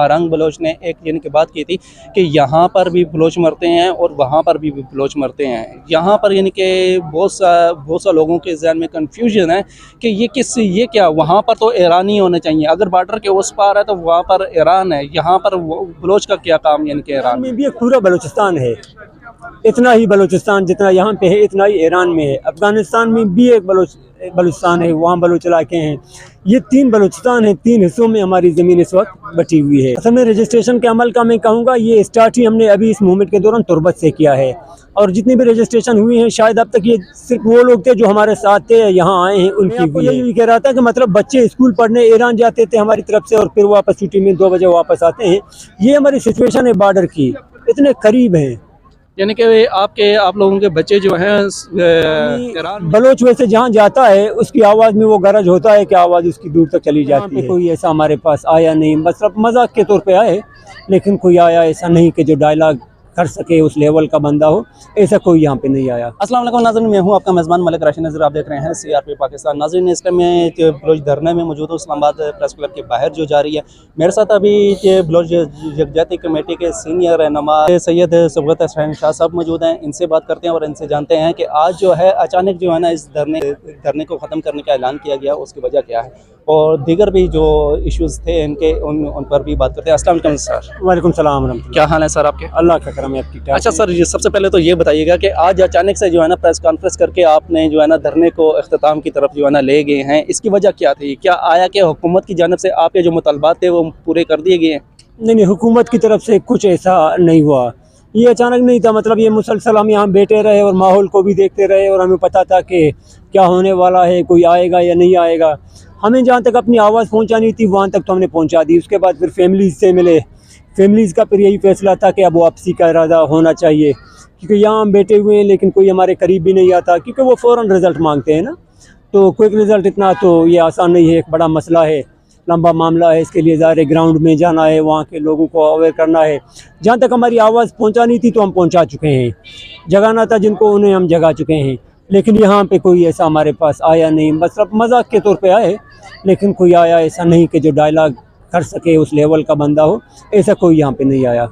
रंग बलोच ने एक यानी कि बात की थी कि यहाँ पर भी बलोच मरते हैं और वहाँ पर भी बलोच मरते हैं। यहाँ पर यानी कि बहुत सा लोगों के ज़हन में कन्फ्यूजन है कि ये क्या, वहाँ पर तो ईरानी होने चाहिए, अगर बॉर्डर के उस पार है तो वहाँ पर ईरान है, यहाँ पर बलोच का क्या काम, यानी कि ईरान में भी एक पूरा बलूचिस्तान है। इतना ही बलूचिस्तान जितना यहाँ पे है इतना ही ईरान में है। अफगानिस्तान में भी एक बलूचिस्तान है, वहाँ बलूच इलाके हैं। ये 3 बलूचिस्तान है, 3 हिस्सों में हमारी ज़मीन इस वक्त बटी हुई है। असल में रजिस्ट्रेशन के अमल का मैं कहूँगा ये स्टार्ट ही हमने अभी इस मूवमेंट के दौरान तुर्बत से किया है। और जितनी भी रजिस्ट्रेशन हुई हैं शायद अब तक ये सिर्फ वो लोग थे जो हमारे साथ थे, यहाँ आए हैं उनकी भी। यही कह रहा था कि मतलब बच्चे स्कूल पढ़ने ईरान जाते थे हमारी तरफ से और फिर वापस छुट्टी में 2 बजे वापस आते हैं। ये हमारी सिचुएशन है बॉर्डर की, इतने करीब हैं। यानी कि आप लोगों के बच्चे जो हैं बलोच वैसे जहाँ जाता है उसकी आवाज़ में वो गरज होता है कि आवाज़ उसकी दूर तक चली जाती है। कोई ऐसा हमारे पास आया नहीं, मतलब मजाक के तौर पे आए, लेकिन कोई आया ऐसा नहीं कि जो डायलॉग कर सके उस लेवल का बंदा हो, ऐसा कोई यहाँ पे नहीं आया। अस्सलाम वालेकुम नाज़रीन, मैं हूँ आपका मेज़बान मलिक राशिद नज़र, आप देख रहे हैं CRP पाकिस्तान। नाज़रीन, इस टाइम मैं बलोच धरने में मौजूद हूँ, इस्लामाबाद प्रेस क्लब के बाहर जो जारी है। मेरे साथ अभी बलोच यकजहती कमेटी के सीनियर रहनुमा सैयद सबगत हसैन शाह साहब मौजूद हैं। इनसे बात करते हैं और इनसे जानते हैं कि आज जो है अचानक जो है ना इस धरने को ख़त्म करने का ऐलान किया गया, उसकी वजह क्या है और दीगर भी जो इश्यूज़ थे इनके उन पर भी बात करते हैं। अस्सलाम वालेकुम सर। वालेकुम सलाम। क्या हाल है सर आपके? अल्लाह का करम है, ठीक ठाक। अच्छा सर, ये सबसे पहले तो ये बताइएगा कि आज अचानक से जो है ना प्रेस कॉन्फ्रेंस करके आपने जो है ना धरने को इख्तिताम की तरफ जो है ना ले गए हैं, इसकी वजह क्या थी? क्या आया कि हुकूमत की जानिब से आपके जो मुतालबात थे वो पूरे कर दिए गए हैं? नहीं, हुकूमत की तरफ से कुछ ऐसा नहीं हुआ, ये अचानक नहीं था। मतलब ये मुसलसल हम यहाँ बैठे रहे और माहौल को भी देखते रहे और हमें पता था कि क्या होने वाला है, कोई आएगा या नहीं आएगा। हमें जहाँ तक अपनी आवाज़ पहुँचानी थी वहाँ तक तो हमने पहुँचा दी। उसके बाद फिर फैमिलीज़ से मिले, फैमिलीज़ का फिर यही फैसला था कि अब वापसी का इरादा होना चाहिए, क्योंकि यहाँ हम बैठे हुए हैं लेकिन कोई हमारे करीब भी नहीं आता, क्योंकि वो फ़ौरन रिज़ल्ट मांगते हैं ना। तो क्विक रिज़ल्ट इतना तो ये आसान नहीं है, एक बड़ा मसला है, लंबा मामला है। इसके लिए ज़ाहिर ग्राउंड में जाना है, वहाँ के लोगों को अवेयर करना है। जहाँ तक हमारी आवाज़ पहुँचानी थी तो हम पहुँचा चुके हैं, जगाना था जिनको उन्हें हम जगा चुके हैं। लेकिन यहाँ पे कोई ऐसा हमारे पास आया नहीं, मतलब मजाक के तौर पे आए, लेकिन कोई आया ऐसा नहीं कि जो डायलॉग कर सके उस लेवल का बंदा हो, ऐसा कोई यहाँ पे नहीं आया।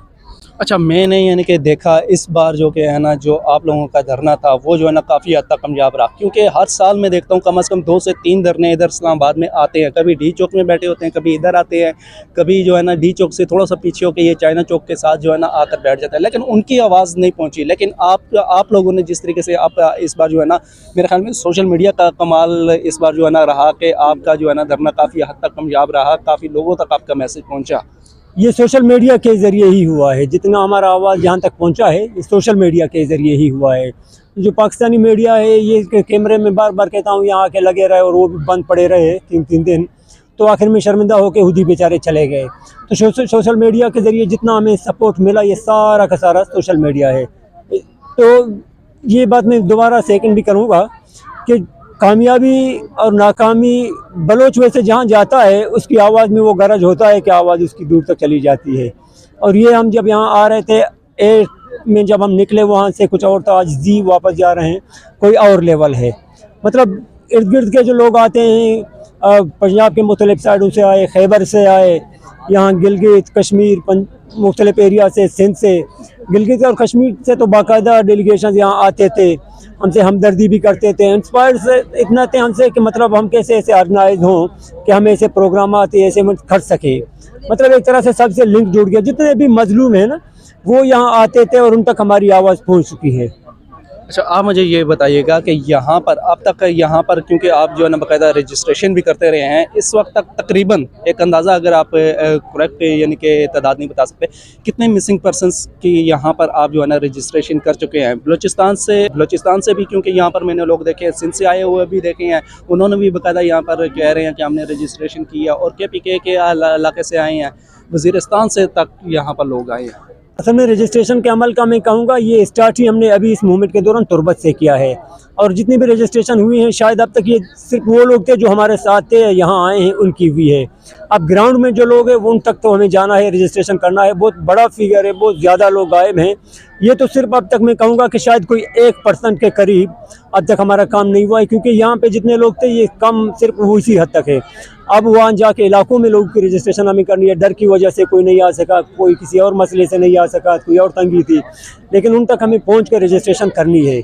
अच्छा, मैंने यानी कि देखा इस बार जो कि है ना जो आप लोगों का धरना था वो जो है ना काफ़ी हद तक कामयाब रहा, क्योंकि हर साल मैं देखता हूँ कम से कम 2 से 3 धरने इधर इस्लामाबाद में आते हैं। कभी डी चौक में बैठे होते हैं, कभी इधर आते हैं, कभी जो है ना डी चौक से थोड़ा सा पीछे होकर ये चाइना चौक के साथ जो है ना आकर बैठ जाता है, लेकिन उनकी आवाज़ नहीं पहुँची। लेकिन आप लोगों ने जिस तरीके से आप इस बार जो है ना, मेरे ख्याल में सोशल मीडिया का कमाल इस बार जो है ना रहा कि आपका जो है ना धरना काफ़ी हद तक कामयाब रहा, काफ़ी लोगों तक आपका मैसेज पहुँचा। ये सोशल मीडिया के ज़रिए ही हुआ है, जितना हमारा आवाज़ यहाँ तक पहुँचा है ये सोशल मीडिया के ज़रिए ही हुआ है। जो पाकिस्तानी मीडिया है ये कैमरे में बार बार कहता हूँ यहाँ आके लगे रहे और वो भी बंद पड़े रहे 3-3 दिन, तो आखिर में शर्मिंदा होकर खुद ही बेचारे चले गए। तो सोशल मीडिया के ज़रिए जितना हमें सपोर्ट मिला ये सारा का सारा सोशल मीडिया है। तो ये बात मैं दोबारा सेकंड भी करूँगा कि कामयाबी और नाकामी बलोच वैसे जहाँ जाता है उसकी आवाज़ में वो गरज होता है कि आवाज़ उसकी दूर तक चली जाती है। और ये हम जब यहाँ आ रहे थे ए में जब हम निकले वहाँ से कुछ और था, आज जी वापस जा रहे हैं कोई और लेवल है। मतलब इर्द गिर्द के जो लोग आते हैं पंजाब के मुख्तलिफ साइडों से आए, खैबर से आए, यहाँ गिलगित कश्मीर मुख्तलिफ एरिया से, सिंध से, गिलगित और कश्मीर से तो बाकायदा डेलीगेशन यहाँ आते थे, हमसे हमदर्दी भी करते थे। इंस्पायर्ड से इतना थे हमसे कि मतलब हम कैसे ऐसे ऑर्गेनाइज हों कि हम ऐसे प्रोग्राम आते ऐसे कर सके। मतलब एक तरह से सबसे लिंक जुड़ गया, जितने भी मजलूम हैं ना वो यहाँ आते थे और उन तक हमारी आवाज़ पहुँच चुकी है। अच्छा, आप मुझे ये बताइएगा कि यहाँ पर अब तक यहाँ पर क्योंकि आप जो है ना बाकायदा रजिस्ट्रेशन भी करते रहे हैं, इस वक्त तक तकरीबन एक अंदाज़ा अगर आप करेक्ट यानी कि तादाद नहीं बता सकते, कितने मिसिंग पर्सनस की यहाँ पर आप जो है ना रजिस्ट्रेशन कर चुके हैं? बलोचिस्तान से भी, क्योंकि यहाँ पर मैंने लोग देखे हैं, सिंध से आए हुए भी देखे हैं, उन्होंने भी बाकायदा यहाँ पर कह रहे हैं कि हमने रजिस्ट्रेशन किया, और KPK के इलाके से आए हैं, वज़ीरिस्तान से तक यहाँ पर लोग आए हैं। असल में रजिस्ट्रेशन के अमल का मैं कहूँगा ये स्टार्ट ही हमने अभी इस मूवमेंट के दौरान तुर्बत से किया है। और जितनी भी रजिस्ट्रेशन हुई हैं शायद अब तक ये सिर्फ वो लोग थे जो हमारे साथ थे, यहाँ आए हैं उनकी हुई है। अब ग्राउंड में जो लोग हैं वो उन तक तो हमें जाना है, रजिस्ट्रेशन करना है। बहुत बड़ा फिगर है, बहुत ज़्यादा लोग गायब हैं। ये तो सिर्फ अब तक मैं कहूँगा कि शायद कोई 1% के करीब अब तक हमारा काम नहीं हुआ है, क्योंकि यहाँ पे जितने लोग थे ये कम सिर्फ उसी हद तक है। अब वहाँ जाके इलाकों में लोगों की रजिस्ट्रेशन हमें करनी है, डर की वजह से कोई नहीं आ सका, कोई किसी और मसले से नहीं आ सका, कोई और तंगी थी, लेकिन उन तक हमें पहुँच कर रजिस्ट्रेशन करनी है।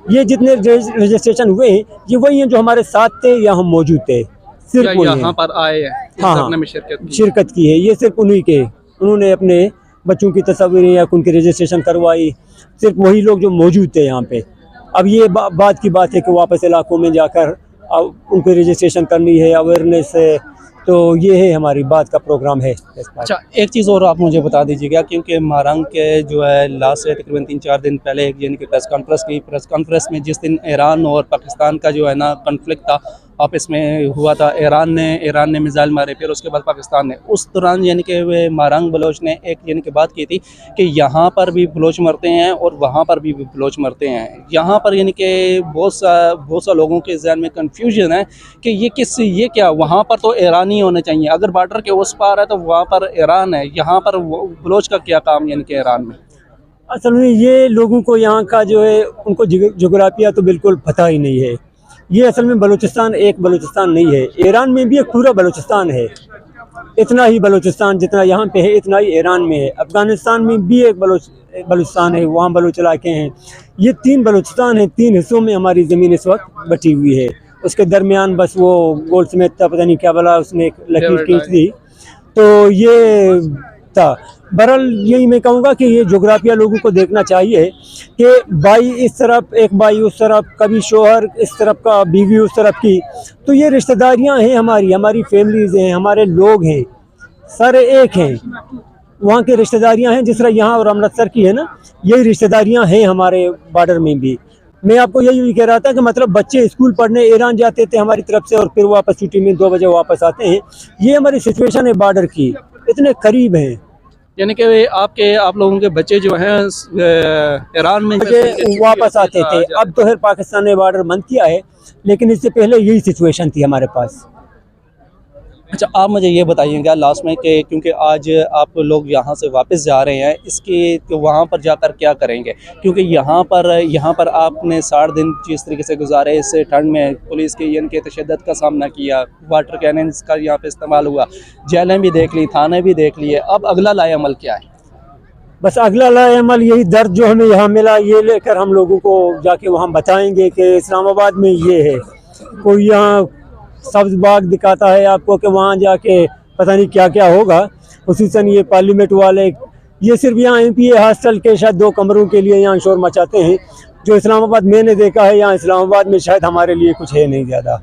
ये जितने रजिस्ट्रेशन हुए हैं ये वही हैं जो हमारे साथ थे या हम मौजूद थे, सिर्फ वही यहाँ पर आए हैं इस हाँ धरने में शिरकत की है। ये सिर्फ उन्हीं के, उन्होंने अपने बच्चों की तस्वीरें या उनकी रजिस्ट्रेशन करवाई, सिर्फ वही लोग जो मौजूद थे यहाँ पे। अब ये बात की बात है कि वापस इलाकों में जाकर अब उनकी रजिस्ट्रेशन करनी है, अवेयरनेस है, तो ये है हमारी बात का प्रोग्राम है। अच्छा, एक चीज़ और आप मुझे बता दीजिएगा, क्योंकि मारंग के जो है लास्ट से तकरीबन 3-4 दिन पहले एक यानी कि प्रेस कॉन्फ्रेंस में जिस दिन ईरान और पाकिस्तान का जो है ना कॉन्फ्लिक्ट था, आपस में हुआ था, ईरान ने मिसाइल मारे, फिर उसके बाद पाकिस्तान ने, उस दौरान यानी कि वे मारंग बलोच ने एक यानी कि बात की थी कि यहाँ पर भी बलोच मरते हैं और वहाँ पर भी बलोच मरते हैं। यहाँ पर यानी कि बहुत सा लोगों के जहन में कन्फ्यूजन है कि ये क्या, वहाँ पर तो ईरानी होने चाहिए, अगर बॉर्डर के उस पार है तो वहाँ पर ईरान है, यहाँ पर बलोच का क्या काम यानी कि ईरान में। असल में ये लोगों को यहाँ का जो है उनको जोग्राफिया तो बिल्कुल पता ही नहीं है। ये असल में बलूचिस्तान एक बलूचिस्तान नहीं है, ईरान में भी एक पूरा बलूचिस्तान है। इतना ही बलूचिस्तान जितना यहाँ पे है इतना ही ईरान में है। अफगानिस्तान में भी एक बलूचिस्तान है, वहाँ बलूच इलाके हैं। ये 3 बलूचिस्तान है, 3 हिस्सों में हमारी ज़मीन इस वक्त बटी हुई है। उसके दरमियान बस वो गोल्डस्मिथ था, पता नहीं क्या बोला उसने, एक लकीर खींच दी, तो ये था। बहरहाल यही मैं कहूँगा कि ये जोग्राफिया लोगों को देखना चाहिए कि भाई इस तरफ एक भाई उस तरफ, कभी शोहर इस तरफ का बीवी उस तरफ की, तो ये रिश्तेदारियाँ हैं, हमारी फैमिलीज़ हैं, हमारे लोग हैं, सारे एक हैं। वहाँ की रिश्तेदारियाँ हैं जिस तरह यहाँ और अमृतसर की है ना, यही रिश्तेदारियाँ हैं हमारे बॉर्डर में भी। मैं आपको यही कह रहा था कि मतलब बच्चे स्कूल पढ़ने ईरान जाते थे हमारी तरफ से और फिर वापस छुट्टी में 2 बजे वापस आते हैं। ये हमारी सिचुएशन है बॉर्डर की, इतने करीब हैं। यानी कि आप लोगों के बच्चे जो हैं ईरान में वापस आते थे, अब तो फिर पाकिस्तान ने बॉर्डर बंद किया है, लेकिन इससे पहले यही सिचुएशन थी हमारे पास। अच्छा, आप मुझे ये बताइएगा लास्ट में कि क्योंकि आज आप लोग यहाँ से वापस जा रहे हैं, इसके तो वहाँ पर जाकर क्या करेंगे, क्योंकि यहाँ पर आपने 60 दिन जिस तरीके से गुजारे, इस ठंड में पुलिस के यानी कि तशद्दुद का सामना किया, वाटर कैनन्स का यहाँ पे इस्तेमाल हुआ, जेलें भी देख ली, थाने भी देख लिए, अब अगला लाएअमल क्या है? बस अगला लाएअमल यही दर्द जो हमें यहाँ मिला ये लेकर हम लोगों को जाके वहाँ बताएंगे कि इस्लामाबाद में ये है। कोई यहाँ सब्ज बाग दिखाता है आपको कि वहाँ जाके पता नहीं क्या क्या होगा, खुसूसन ये पार्लियामेंट वाले ये सिर्फ यहाँ MPA हॉस्टल के शायद 2 कमरों के लिए यहाँ शोर मचाते हैं। जो इस्लामाबाद मैंने देखा है, यहाँ इस्लामाबाद में शायद हमारे लिए कुछ है नहीं ज़्यादा।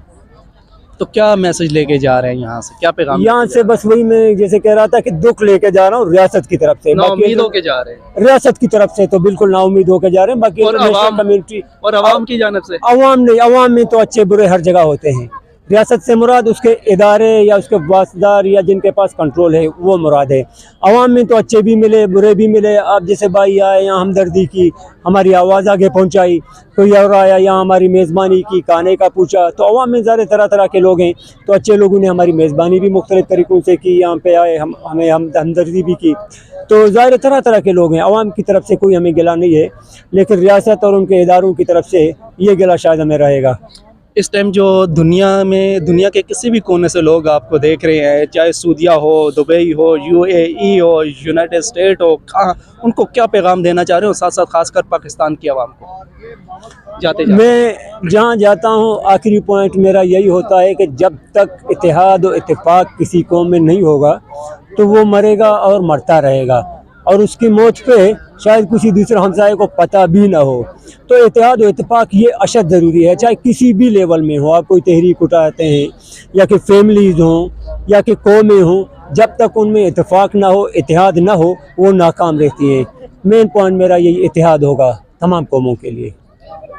तो क्या मैसेज लेके जा रहे हैं यहाँ से, क्या पैगाम यहाँ से? बस वही मैं जैसे कह रहा था कि दुख लेके जा रहा हूँ रियासत की तरफ से, नाउम्मीद होके जा रहे हैं। रियासत की तरफ से तो बिल्कुल नाउम्मीद होके जा रहे हैं, बाकी कम्युनिटी और अवाम की जानिब से। अवाम नहीं, अवाम में तो अच्छे बुरे हर जगह होते हैं। रियासत से मुराद उसके इदारे या उसके वास्तार या जिनके पास कंट्रोल है वो मुराद है। अवाम में तो अच्छे भी मिले बुरे भी मिले। आप जैसे भाई आए यहाँ हमदर्दी की, हमारी आवाज़ आगे पहुँचाई, कोई और आया यहाँ हमारी मेज़बानी की, खाने का पूछा, तो अवाम में ज़्यादा तरह तरह के लोग हैं, तो अच्छे लोगों ने हमारी मेज़बानी भी मुख्तलिफ़ तरीक़ों से की, यहाँ पे आए हमें हमदर्दी भी की, तो ज़ाहिर तरह तरह के लोग हैं। अवाम की तरफ से कोई हमें गिला नहीं है, लेकिन रियासत और उनके इदारों की तरफ से ये गिला शायद हमें रहेगा। इस टाइम जो दुनिया के किसी भी कोने से लोग आपको देख रहे हैं, चाहे सऊदीया हो, दुबई हो, UAE हो, यूनाइटेड स्टेट हो, कहाँ उनको क्या पैगाम देना चाह रहे हो, साथ साथ खासकर पाकिस्तान की आवाम को जाते? मैं जहाँ जाता हूँ आखिरी पॉइंट मेरा यही होता है कि जब तक इत्तेहाद और इत्तेफाक किसी कौम में नहीं होगा तो वो मरेगा और मरता रहेगा, और उसकी मौत पे शायद किसी दूसरे हमसाये को पता भी ना हो। तो इत्तेहाद और इत्तेफाक ये अशद ज़रूरी है, चाहे किसी भी लेवल में हो। आप कोई तहरीक उठाते हैं या कि फैमिलीज़ हों या कि कौमें हों, जब तक उनमें इत्तेफाक ना हो, इत्तेहाद ना हो, वो नाकाम रहती हैं। मेन पॉइंट मेरा यही इत्तेहाद होगा तमाम कौमों के लिए।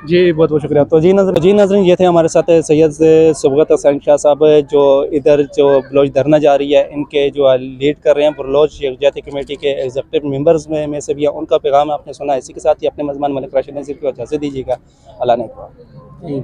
जी बहुत बहुत शुक्रिया। तो जी नाज़रीन ये थे हमारे साथ सैयद सुबगत हसन शाह साहब, जो इधर जो बलोच धरना जारी है इनके जो लीड कर रहे हैं, बलोच यकजहती कमेटी के एग्जीक्यूटिव मेंबर्स में से भी उनका पैगाम आपने सुना। इसी के साथ ही अपने मेज़बान मलिक राशिद नज़ीर को इजाज़त दीजिएगा। अल्लाह ने।